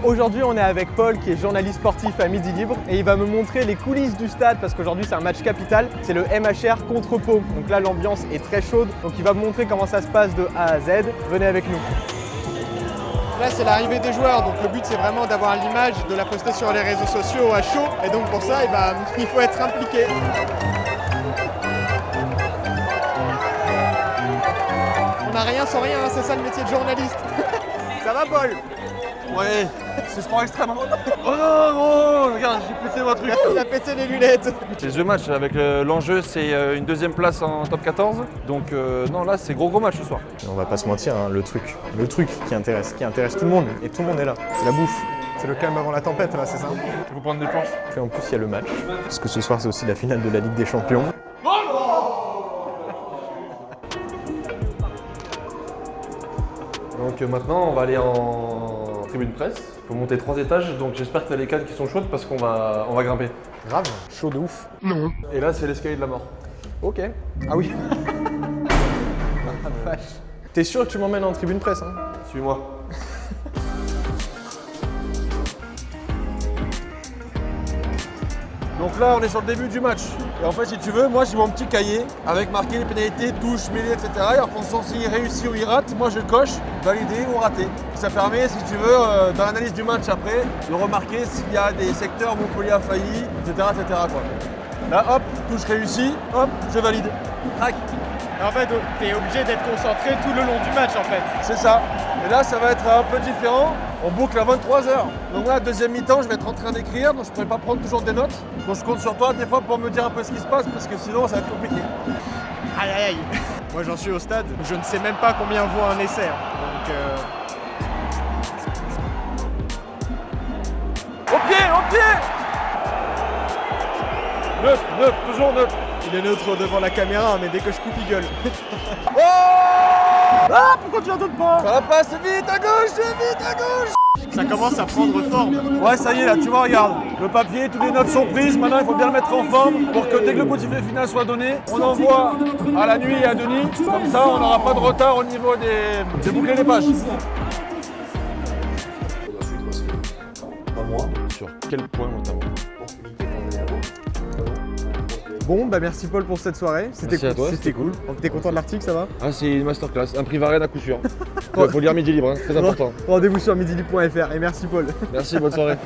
Aujourd'hui, on est avec Paul qui est journaliste sportif à Midi Libre et il va me montrer les coulisses du stade parce qu'aujourd'hui c'est un match capital, c'est le MHR contre Pau. Donc là l'ambiance est très chaude, donc il va me montrer comment ça se passe de A à Z. Venez avec nous. Là c'est l'arrivée des joueurs, donc le but c'est vraiment d'avoir l'image, de la poster sur les réseaux sociaux à chaud et donc pour ça il faut être impliqué. On n'a rien sans rien, hein, c'est ça le métier de journaliste. Ça va Paul? Ouais, c'est sport extrême. Oh non, gros, regarde, j'ai pété mon truc. Il a pété les lunettes. C'est ce match avec l'enjeu, c'est une deuxième place en top 14. Donc non, là, c'est gros match ce soir. On va pas se mentir, hein, le truc qui intéresse tout le monde et tout le monde est là. C'est la bouffe. C'est le calme avant la tempête là, c'est ça? Il faut prendre des planches. Et en plus, il y a le match, parce que ce soir, c'est aussi la finale de la Ligue des Champions. Donc maintenant, on va aller en tribune presse. Il faut monter 3 étages, donc j'espère que tu as les cannes qui sont chaudes parce qu'on va grimper. Grave, chaud de ouf. Non. Et là, c'est l'escalier de la mort. Ok. Ah oui. Ah, vache. T'es sûr que tu m'emmènes en tribune presse, hein? Suis-moi. Donc là, on est sur le début du match. Et en fait, si tu veux, moi j'ai mon petit cahier avec marqué les pénalités, touches, mêlées, etc. Et en fonction s'il réussit ou il rate, moi je coche, validé ou raté. Ça permet, si tu veux, dans l'analyse du match après, de remarquer s'il y a des secteurs où Montpellier a failli, etc. quoi. Là, hop, touche réussie, hop, je valide. Tac. En fait, t'es obligé d'être concentré tout le long du match en fait. C'est ça. Et là, ça va être un peu différent. On boucle à 23h. Donc là, deuxième mi-temps, je vais être en train d'écrire, donc je ne pourrai pas prendre toujours des notes. Donc je compte sur toi des fois pour me dire un peu ce qui se passe, parce que sinon, ça va être compliqué. Aïe aïe aïe. Moi j'en suis au stade, je ne sais même pas combien vaut un essai. Donc Au pied. Neuf, toujours neuf. il est neutre devant la caméra, mais dès que je coupe, il gueule. Oh ah, pourquoi tu la donnes pas? Ça va pas, c'est vite à gauche. Ça commence à prendre forme. Ouais, ça y est, là, tu vois, regarde. Le papier, toutes les notes sont prises. Maintenant, il faut bien le mettre en forme pour que dès que le coup de sifflet final soit donné, on envoie à la nuit et à Denis. Comme ça, on n'aura pas de retard au niveau des boucles et des pages. Sur quel point notamment? Bon, bah merci Paul pour cette soirée. C'était Merci à toi, C'était cool. T'es content de l'article, ça va? Ah, c'est une masterclass, un prix Varenne à coup sûr. Faut lire Midi Libre, hein, très important. Rendez-vous sur midilibre.fr et merci Paul. Merci, bonne soirée.